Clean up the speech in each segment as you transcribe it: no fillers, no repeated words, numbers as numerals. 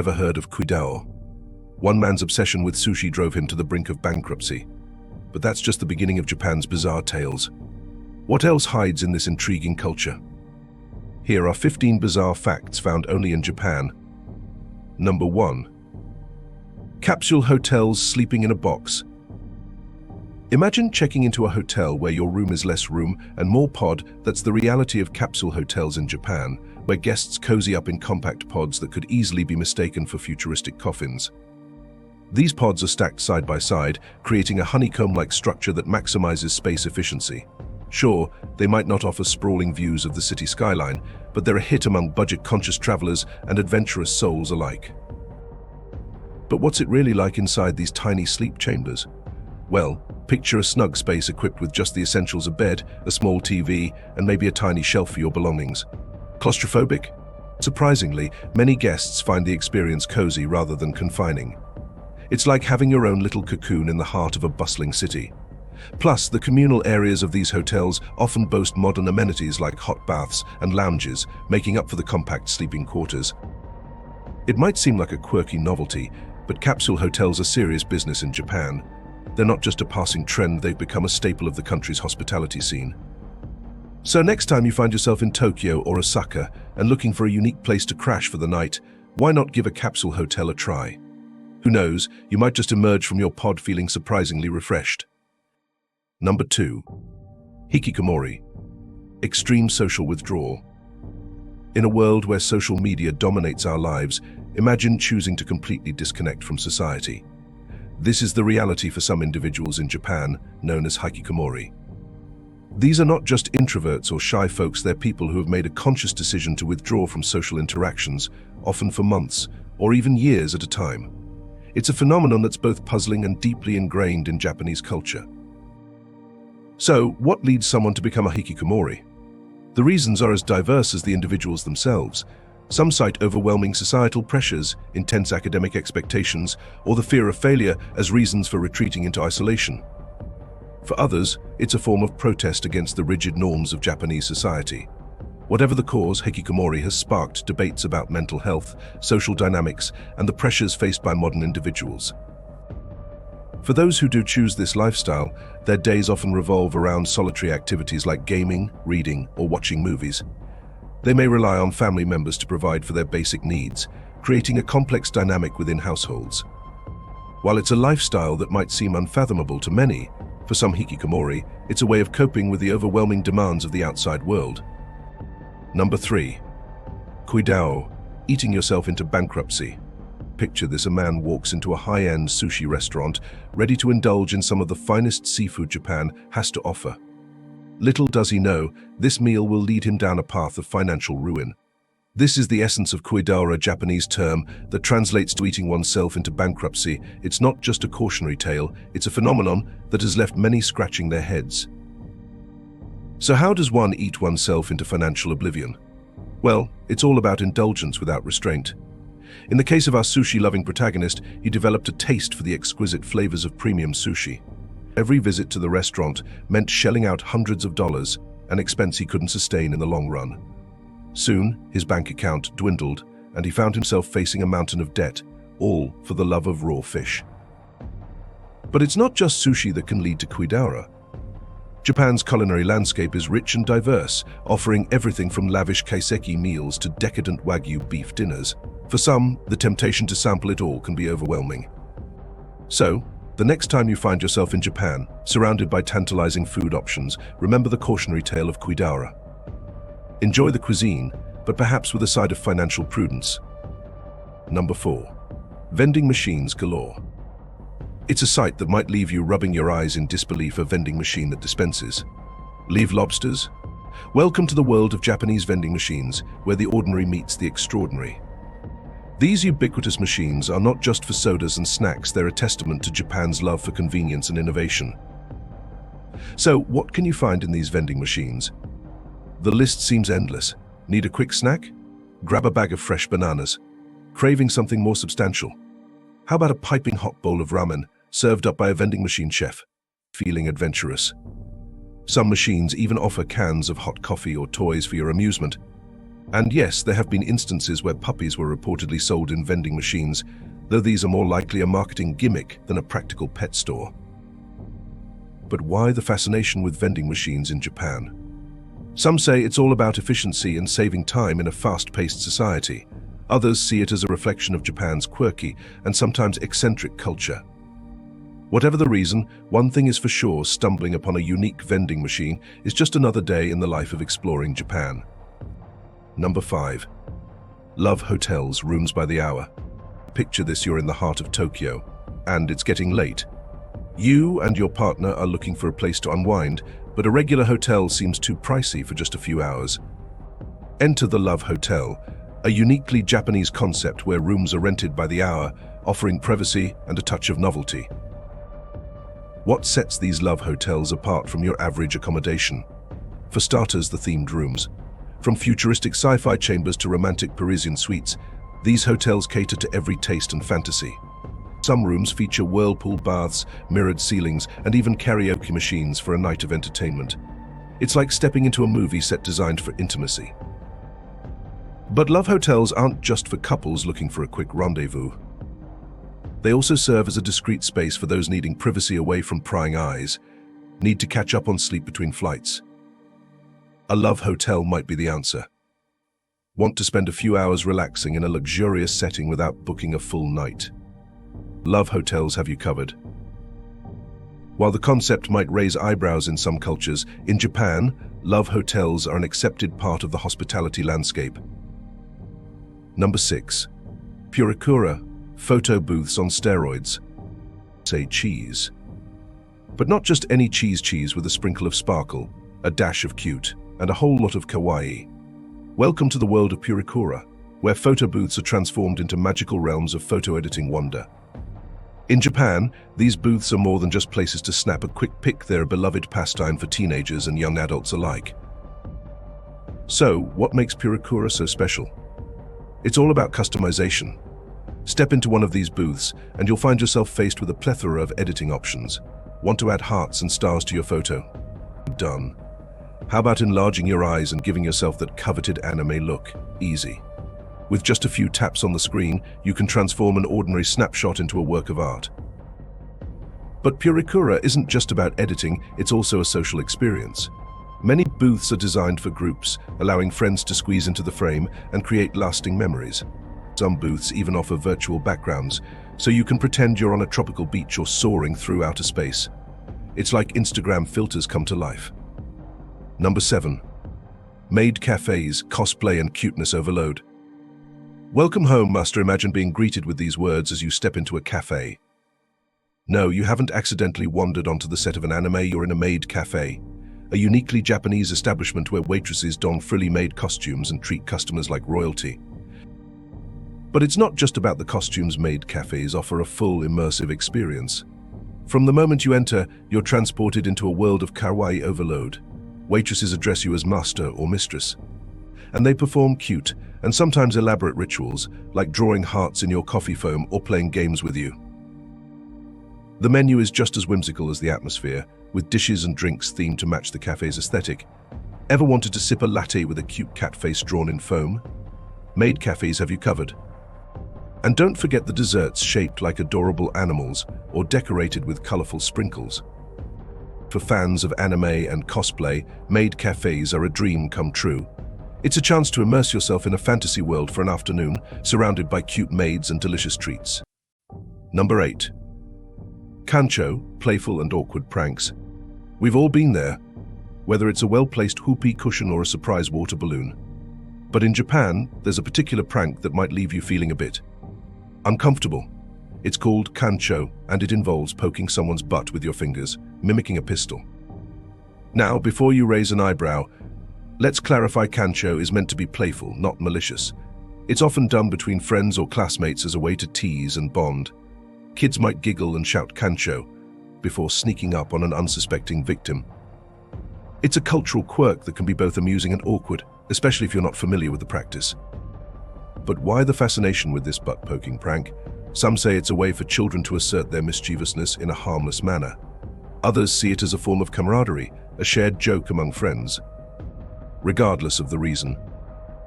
Ever heard of Quida? One man's obsession with sushi drove him to the brink of bankruptcy. But that's just the beginning of Japan's bizarre tales. What else hides in this intriguing culture? Here are 15 bizarre facts found only in Japan. Number 1. Capsule hotels sleeping in a box. Imagine checking into a hotel where your room is less room and more pod. That's the reality of capsule hotels in Japan, where guests cozy up in compact pods that could easily be mistaken for futuristic coffins. These pods are stacked side by side, creating a honeycomb-like structure that maximizes space efficiency. Sure, they might not offer sprawling views of the city skyline, but they're a hit among budget-conscious travelers and adventurous souls alike. But what's it really like inside these tiny sleep chambers? Well, picture a snug space equipped with just the essentials: a bed, a small TV, and maybe a tiny shelf for your belongings. Claustrophobic? Surprisingly, many guests find the experience cozy rather than confining. It's like having your own little cocoon in the heart of a bustling city. Plus, the communal areas of these hotels often boast modern amenities like hot baths and lounges, making up for the compact sleeping quarters. It might seem like a quirky novelty, but capsule hotels are serious business in Japan. They're not just a passing trend, they've become a staple of the country's hospitality scene. So next time you find yourself in Tokyo or Osaka and looking for a unique place to crash for the night, why not give a capsule hotel a try? Who knows, you might just emerge from your pod feeling surprisingly refreshed. Number 2. Hikikomori. Extreme social withdrawal. In a world where social media dominates our lives, imagine choosing to completely disconnect from society. This is the reality for some individuals in Japan, known as Hikikomori. These are not just introverts or shy folks, they're people who have made a conscious decision to withdraw from social interactions, often for months or even years at a time. It's a phenomenon that's both puzzling and deeply ingrained in Japanese culture. So, what leads someone to become a hikikomori? The reasons are as diverse as the individuals themselves. Some cite overwhelming societal pressures, intense academic expectations, or the fear of failure as reasons for retreating into isolation. For others, it's a form of protest against the rigid norms of Japanese society. Whatever the cause, hikikomori has sparked debates about mental health, social dynamics, and the pressures faced by modern individuals. For those who do choose this lifestyle, their days often revolve around solitary activities like gaming, reading, or watching movies. They may rely on family members to provide for their basic needs, creating a complex dynamic within households. While it's a lifestyle that might seem unfathomable to many, for some hikikomori, it's a way of coping with the overwhelming demands of the outside world. Number 3. Quida, eating yourself into bankruptcy. Picture this: a man walks into a high-end sushi restaurant, ready to indulge in some of the finest seafood Japan has to offer. Little does he know, this meal will lead him down a path of financial ruin. This is the essence of Quida, a Japanese term that translates to eating oneself into bankruptcy. It's not just a cautionary tale, it's a phenomenon that has left many scratching their heads. So how does one eat oneself into financial oblivion? Well, it's all about indulgence without restraint. In the case of our sushi-loving protagonist, he developed a taste for the exquisite flavors of premium sushi. Every visit to the restaurant meant shelling out hundreds of dollars, an expense he couldn't sustain in the long run. Soon, his bank account dwindled, and he found himself facing a mountain of debt, all for the love of raw fish. But it's not just sushi that can lead to Quida. Japan's culinary landscape is rich and diverse, offering everything from lavish kaiseki meals to decadent wagyu beef dinners. For some, the temptation to sample it all can be overwhelming. So, the next time you find yourself in Japan, surrounded by tantalizing food options, remember the cautionary tale of Quida. Enjoy the cuisine, but perhaps with a side of financial prudence. Number 4. Vending machines galore. It's a sight that might leave you rubbing your eyes in disbelief: a vending machine that dispenses live lobsters. Welcome to the world of Japanese vending machines, where the ordinary meets the extraordinary. These ubiquitous machines are not just for sodas and snacks, they're a testament to Japan's love for convenience and innovation. So, what can you find in these vending machines? The list seems endless. Need a quick snack? Grab a bag of fresh bananas. Craving something more substantial? How about a piping hot bowl of ramen, served up by a vending machine chef? Feeling adventurous? Some machines even offer cans of hot coffee or toys for your amusement. And yes, there have been instances where puppies were reportedly sold in vending machines, though these are more likely a marketing gimmick than a practical pet store. But why the fascination with vending machines in Japan? Some say it's all about efficiency and saving time in a fast-paced society. Others see it as a reflection of Japan's quirky and sometimes eccentric culture. Whatever the reason, one thing is for sure: stumbling upon a unique vending machine is just another day in the life of exploring Japan. Number 5. Love hotels, rooms by the hour. Picture this: you're in the heart of Tokyo, and it's getting late. You and your partner are looking for a place to unwind, but a regular hotel seems too pricey for just a few hours. Enter the Love Hotel, a uniquely Japanese concept where rooms are rented by the hour, offering privacy and a touch of novelty. What sets these love hotels apart from your average accommodation? For starters, the themed rooms. From futuristic sci-fi chambers to romantic Parisian suites, these hotels cater to every taste and fantasy. Some rooms feature whirlpool baths, mirrored ceilings, and even karaoke machines for a night of entertainment. It's like stepping into a movie set designed for intimacy. But love hotels aren't just for couples looking for a quick rendezvous. They also serve as a discreet space for those needing privacy away from prying eyes, need to catch up on sleep between flights. A love hotel might be the answer. Want to spend a few hours relaxing in a luxurious setting without booking a full night? Love hotels have you covered. While the concept might raise eyebrows in some cultures, in Japan, love hotels are an accepted part of the hospitality landscape. Number 6. Purikura, photo booths on steroids. Say cheese. But not just any cheese with a sprinkle of sparkle, a dash of cute, and a whole lot of kawaii. Welcome to the world of Purikura, where photo booths are transformed into magical realms of photo editing wonder. In Japan, these booths are more than just places to snap a quick pic. They're a beloved pastime for teenagers and young adults alike. So, what makes Purikura so special? It's all about customization. Step into one of these booths, and you'll find yourself faced with a plethora of editing options. Want to add hearts and stars to your photo? Done. How about enlarging your eyes and giving yourself that coveted anime look? Easy. With just a few taps on the screen, you can transform an ordinary snapshot into a work of art. But Purikura isn't just about editing, it's also a social experience. Many booths are designed for groups, allowing friends to squeeze into the frame and create lasting memories. Some booths even offer virtual backgrounds, so you can pretend you're on a tropical beach or soaring through outer space. It's like Instagram filters come to life. Number 7. Maid cafes, cosplay and cuteness overload. Welcome home, master. Imagine being greeted with these words as you step into a cafe. No, you haven't accidentally wandered onto the set of an anime. You're in a maid cafe, a uniquely Japanese establishment where waitresses don frilly maid costumes and treat customers like royalty. But it's not just about the costumes. Maid cafes offer a full, immersive experience. From the moment you enter, you're transported into a world of kawaii overload. Waitresses address you as master or mistress, and they perform cute and sometimes elaborate rituals, like drawing hearts in your coffee foam or playing games with you. The menu is just as whimsical as the atmosphere, with dishes and drinks themed to match the cafe's aesthetic. Ever wanted to sip a latte with a cute cat face drawn in foam? Maid cafes have you covered. And don't forget the desserts shaped like adorable animals or decorated with colorful sprinkles. For fans of anime and cosplay, maid cafes are a dream come true. It's a chance to immerse yourself in a fantasy world for an afternoon, surrounded by cute maids and delicious treats. Number 8. Cancho, playful and awkward pranks. We've all been there, whether it's a well-placed whoopee cushion or a surprise water balloon. But in Japan, there's a particular prank that might leave you feeling a bit uncomfortable. It's called Cancho, and it involves poking someone's butt with your fingers, mimicking a pistol. Now, before you raise an eyebrow, let's clarify: Cancho is meant to be playful, not malicious. It's often done between friends or classmates as a way to tease and bond. Kids might giggle and shout Cancho before sneaking up on an unsuspecting victim. It's a cultural quirk that can be both amusing and awkward, especially if you're not familiar with the practice. But why the fascination with this butt-poking prank? Some say it's a way for children to assert their mischievousness in a harmless manner. Others see it as a form of camaraderie, a shared joke among friends. Regardless of the reason,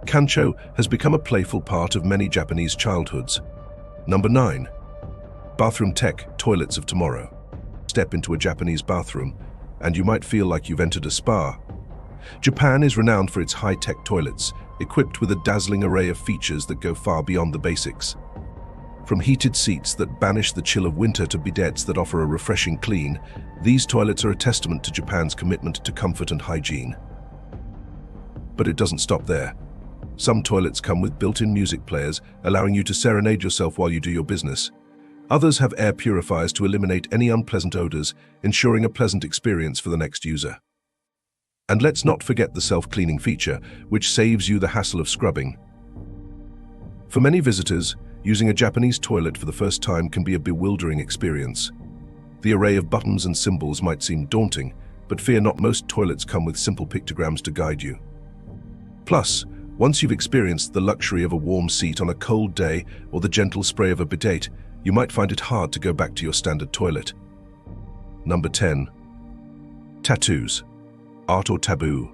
Cancho has become a playful part of many Japanese childhoods. Number 9. Bathroom tech toilets of tomorrow. Step into a Japanese bathroom, and you might feel like you've entered a spa. Japan is renowned for its high-tech toilets, equipped with a dazzling array of features that go far beyond the basics. From heated seats that banish the chill of winter to bidets that offer a refreshing clean, these toilets are a testament to Japan's commitment to comfort and hygiene. But it doesn't stop there. Some toilets come with built-in music players, allowing you to serenade yourself while you do your business. Others have air purifiers to eliminate any unpleasant odors, ensuring a pleasant experience for the next user. And let's not forget the self-cleaning feature, which saves you the hassle of scrubbing. For many visitors, using a Japanese toilet for the first time can be a bewildering experience. The array of buttons and symbols might seem daunting, but fear not, most toilets come with simple pictograms to guide you. Plus, once you've experienced the luxury of a warm seat on a cold day or the gentle spray of a bidet, you might find it hard to go back to your standard toilet. Number 10. Tattoos. Art or taboo.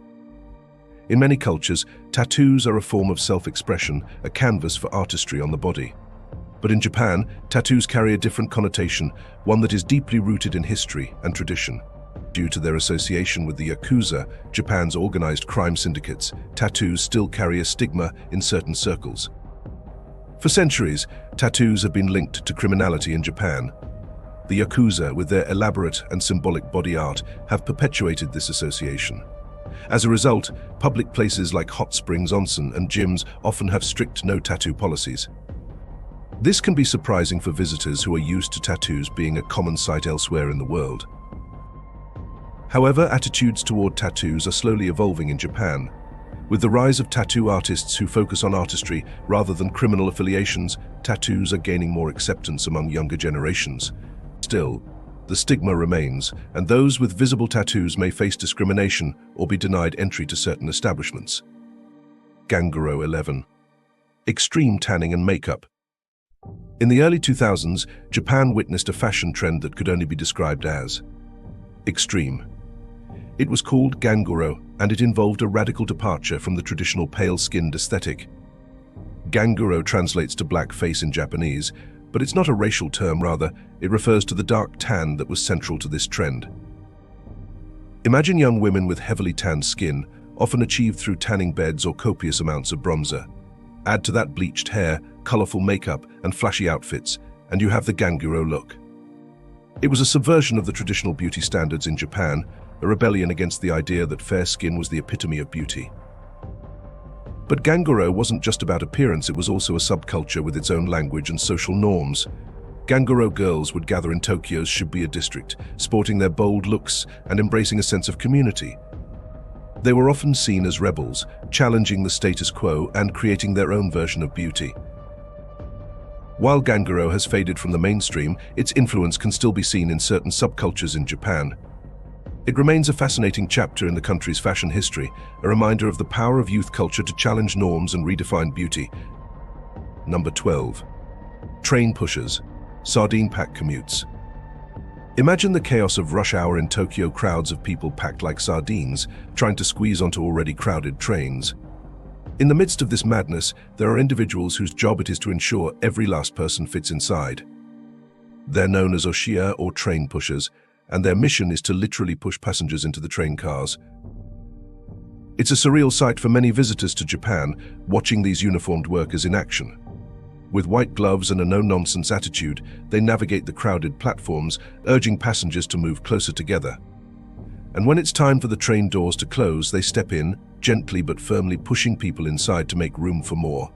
In many cultures, tattoos are a form of self-expression, a canvas for artistry on the body. But in Japan, tattoos carry a different connotation, one that is deeply rooted in history and tradition. Due to their association with the Yakuza, Japan's organized crime syndicates, tattoos still carry a stigma in certain circles. For centuries, tattoos have been linked to criminality in Japan. The Yakuza, with their elaborate and symbolic body art, have perpetuated this association. As a result, public places like hot springs, onsen, and gyms often have strict no-tattoo policies. This can be surprising for visitors who are used to tattoos being a common sight elsewhere in the world. However, attitudes toward tattoos are slowly evolving in Japan. With the rise of tattoo artists who focus on artistry rather than criminal affiliations, tattoos are gaining more acceptance among younger generations. Still, the stigma remains, and those with visible tattoos may face discrimination or be denied entry to certain establishments. Ganguro 11. Extreme tanning and makeup. In the early 2000s, Japan witnessed a fashion trend that could only be described as extreme. It was called Ganguro, and it involved a radical departure from the traditional pale-skinned aesthetic. Ganguro translates to black face in Japanese, but it's not a racial term, rather, it refers to the dark tan that was central to this trend. Imagine young women with heavily tanned skin, often achieved through tanning beds or copious amounts of bronzer. Add to that bleached hair, colorful makeup, and flashy outfits, and you have the Ganguro look. It was a subversion of the traditional beauty standards in Japan, a rebellion against the idea that fair skin was the epitome of beauty. But Ganguro wasn't just about appearance, it was also a subculture with its own language and social norms. Ganguro girls would gather in Tokyo's Shibuya district, sporting their bold looks and embracing a sense of community. They were often seen as rebels, challenging the status quo and creating their own version of beauty. While Ganguro has faded from the mainstream, its influence can still be seen in certain subcultures in Japan. It remains a fascinating chapter in the country's fashion history, a reminder of the power of youth culture to challenge norms and redefine beauty. Number 12. Train pushers. Sardine pack commutes. Imagine the chaos of rush hour in Tokyo, crowds of people packed like sardines, trying to squeeze onto already crowded trains. In the midst of this madness, there are individuals whose job it is to ensure every last person fits inside. They're known as oshiya, or train pushers, and their mission is to literally push passengers into the train cars. It's a surreal sight for many visitors to Japan, watching these uniformed workers in action. With white gloves and a no-nonsense attitude, they navigate the crowded platforms, urging passengers to move closer together. And when it's time for the train doors to close, they step in, gently but firmly pushing people inside to make room for more.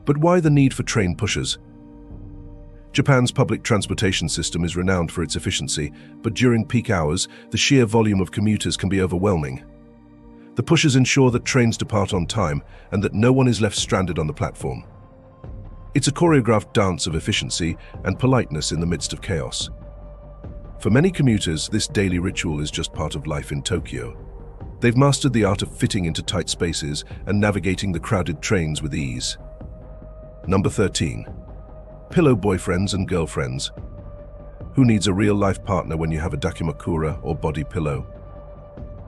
But why the need for train pushers? Japan's public transportation system is renowned for its efficiency, but during peak hours, the sheer volume of commuters can be overwhelming. The pushers ensure that trains depart on time and that no one is left stranded on the platform. It's a choreographed dance of efficiency and politeness in the midst of chaos. For many commuters, this daily ritual is just part of life in Tokyo. They've mastered the art of fitting into tight spaces and navigating the crowded trains with ease. Number 13. Pillow boyfriends and girlfriends. Who needs a real-life partner when you have a Dakimakura or body pillow?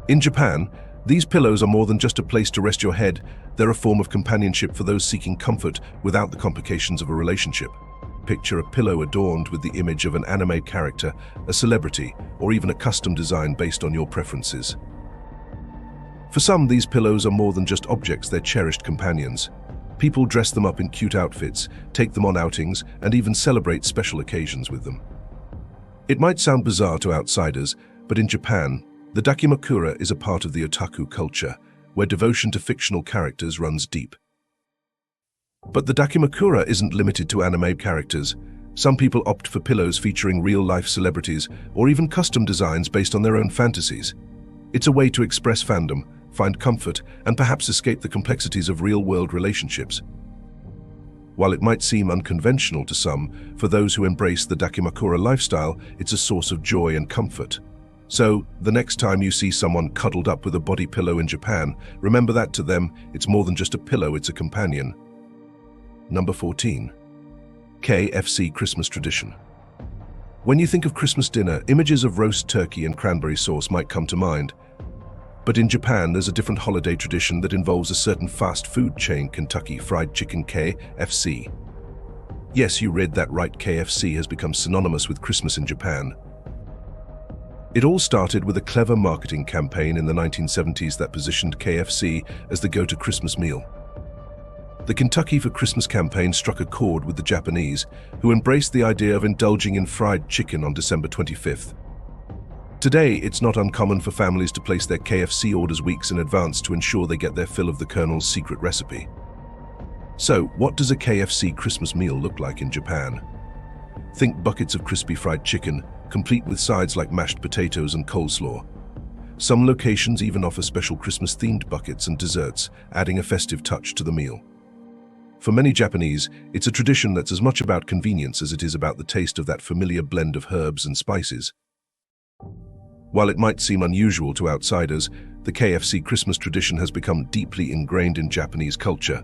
In Japan, These pillows are more than just a place to rest your head, they're a form of companionship for those seeking comfort without the complications of a relationship. Picture a pillow adorned with the image of an anime character, a celebrity, or even a custom design based on your preferences. For some, these pillows are more than just objects, they're cherished companions. People dress them up in cute outfits, take them on outings, and even celebrate special occasions with them. It might sound bizarre to outsiders, but in Japan, the Dakimakura is a part of the otaku culture, where devotion to fictional characters runs deep. But the Dakimakura isn't limited to anime characters. Some people opt for pillows featuring real-life celebrities or even custom designs based on their own fantasies. It's a way to express fandom, find comfort, and perhaps escape the complexities of real-world relationships. While it might seem unconventional to some, for those who embrace the Dakimakura lifestyle, it's a source of joy and comfort. So, the next time you see someone cuddled up with a body pillow in Japan, remember that to them, it's more than just a pillow, it's a companion. Number 14. KFC Christmas tradition. When you think of Christmas dinner, images of roast turkey and cranberry sauce might come to mind. But in Japan, there's a different holiday tradition that involves a certain fast food chain, Kentucky Fried Chicken KFC. Yes, you read that right, KFC has become synonymous with Christmas in Japan. It all started with a clever marketing campaign in the 1970s that positioned KFC as the go-to Christmas meal. The Kentucky for Christmas campaign struck a chord with the Japanese, who embraced the idea of indulging in fried chicken on December 25th. Today, it's not uncommon for families to place their KFC orders weeks in advance to ensure they get their fill of the Colonel's secret recipe. So, what does a KFC Christmas meal look like in Japan? Think buckets of crispy fried chicken, complete with sides like mashed potatoes and coleslaw. Some locations even offer special Christmas-themed buckets and desserts, adding a festive touch to the meal. For many Japanese, it's a tradition that's as much about convenience as it is about the taste of that familiar blend of herbs and spices. While it might seem unusual to outsiders, the KFC Christmas tradition has become deeply ingrained in Japanese culture.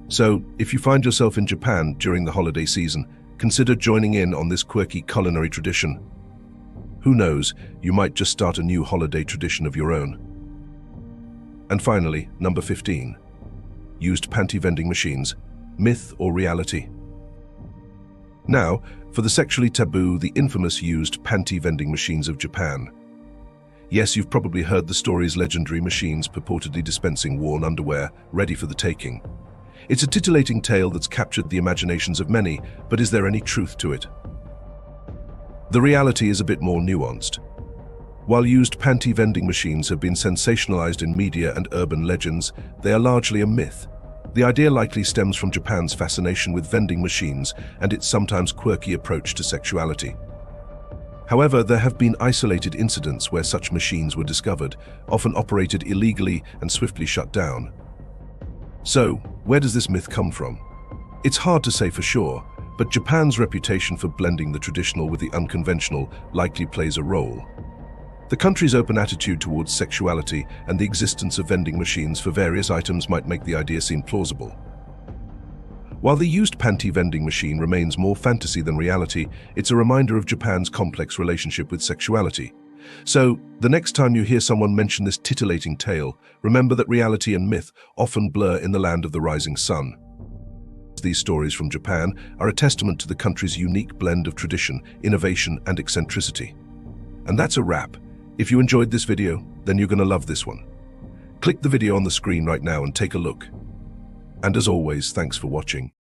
So, if you find yourself in Japan during the holiday season, consider joining in on this quirky culinary tradition. Who knows, you might just start a new holiday tradition of your own. And finally, number 15. Used panty vending machines. Myth or reality? Now, for the sexually taboo, the infamous used panty vending machines of Japan. Yes, you've probably heard the story's legendary machines purportedly dispensing worn underwear, ready for the taking. It's a titillating tale that's captured the imaginations of many, but is there any truth to it? The reality is a bit more nuanced. While used panty vending machines have been sensationalized in media and urban legends, they are largely a myth. The idea likely stems from Japan's fascination with vending machines and its sometimes quirky approach to sexuality. However, there have been isolated incidents where such machines were discovered, often operated illegally and swiftly shut down. So, where does this myth come from? It's hard to say for sure, but Japan's reputation for blending the traditional with the unconventional likely plays a role. The country's open attitude towards sexuality and the existence of vending machines for various items might make the idea seem plausible. While the used panty vending machine remains more fantasy than reality, it's a reminder of Japan's complex relationship with sexuality. So, the next time you hear someone mention this titillating tale, remember that reality and myth often blur in the land of the rising sun. These stories from Japan are a testament to the country's unique blend of tradition, innovation, and eccentricity. And that's a wrap. If you enjoyed this video, then you're going to love this one. Click the video on the screen right now and take a look. And as always, thanks for watching.